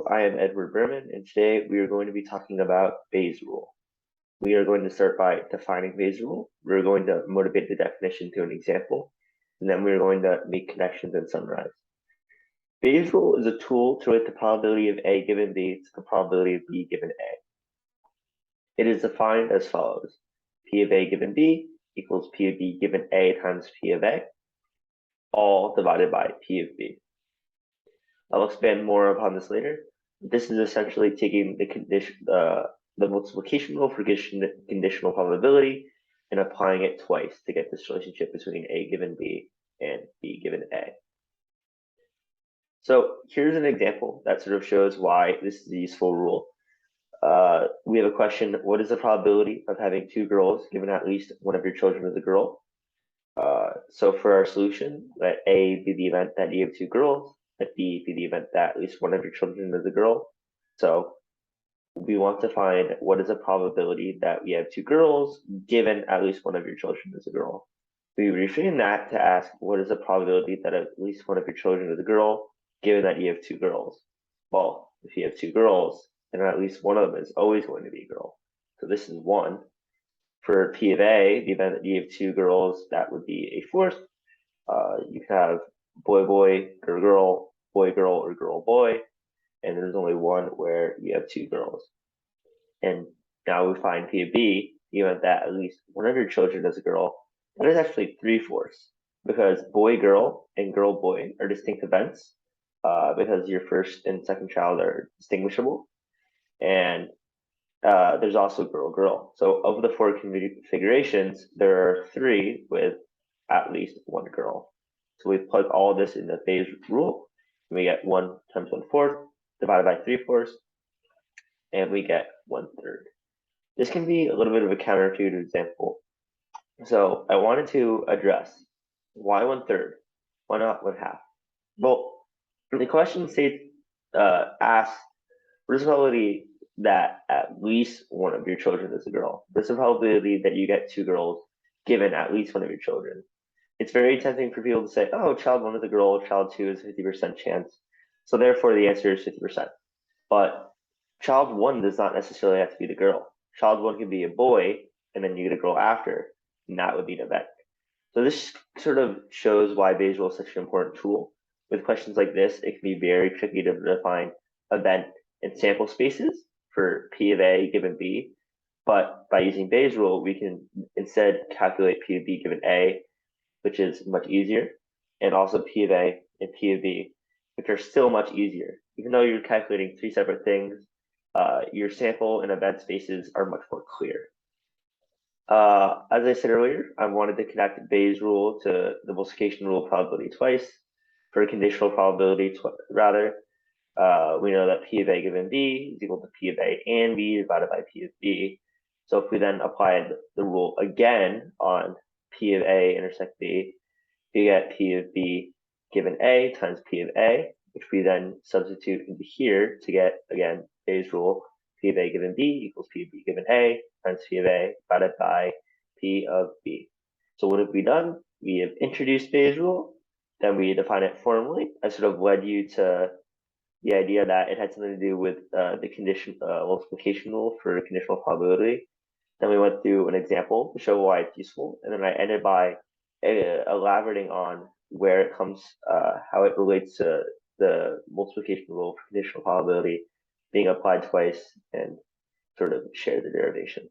Hello, I am Edward Berman, and today we are going to be talking about Bayes' rule. We are going to start by defining Bayes' rule. We're going to motivate the definition through an example, and then we're going to make connections and summarize. Bayes' rule is a tool to relate the probability of A given B to the probability of B given A. It is defined as follows. P of A given B equals P of B given A times P of A, all divided by P of B. I'll expand more upon this later. This is essentially taking the multiplication rule for conditional probability and applying it twice to get this relationship between A given B and B given A. So here's an example that sort of shows why this is a useful rule. We have a question, what is the probability of having two girls given at least one of your children is a girl? So for our solution, let A be the event that you have two girls, let B be the event that at least one of your children is a girl. So we want to find what is the probability that we have two girls given at least one of your children is a girl. We reframe that to ask what is the probability that at least one of your children is a girl given that you have two girls. Well, if you have two girls, then at least one of them is always going to be a girl. So this is 1. For P of A, the event that you have two girls, that would be a fourth. You can have boy, girl, or girl, boy, and there's only one where you have two girls. And now we find P of B, the event that at least one of your children is a girl. That is actually 3/4, because boy, girl, and girl, boy are distinct events, because your first and second child are distinguishable. And there's also girl. So of the 4 configurations, there are 3 with at least one girl. So we plug all this in the Bayes rule, and we get 1 times 1/4 divided by 3/4, and we get 1/3. This can be a little bit of a counterintuitive example. So I wanted to address why 1/3? Why not 1/2? Well, the question states, asks, what is the probability that at least one of your children is a girl? What's the probability that you get two girls given at least one of your children? It's very tempting for people to say, oh, child 1 is a girl, child 2 is 50% chance. So therefore the answer is 50%. But child 1 does not necessarily have to be the girl. Child 1 can be a boy, and then you get a girl after, and that would be an event. So this sort of shows why Bayes' rule is such an important tool. With questions like this, it can be very tricky to define event and sample spaces for P of A given B. But by using Bayes' rule, we can instead calculate P of B given A, which is much easier, and also P of A and P of B, which are still much easier. Even though you're calculating 3 separate things, your sample and event spaces are much more clear. As I said earlier, I wanted to connect Bayes' rule to the multiplication rule probability twice. For conditional probability, we know that P of A given B is equal to P of A and B divided by P of B. So if we then apply the rule again on P of A intersect B, we get P of B given A times P of A, which we then substitute into here to get, again, Bayes' rule, P of A given B equals P of B given A times P of A divided by P of B. So what have we done? We have introduced Bayes' rule, then we define it formally. I sort of led you to the idea that it had something to do with the multiplication rule for conditional probability. Then we went through an example to show why it's useful, and then I ended by elaborating on where it comes, how it relates to the multiplication rule for conditional probability being applied twice, and sort of share the derivation.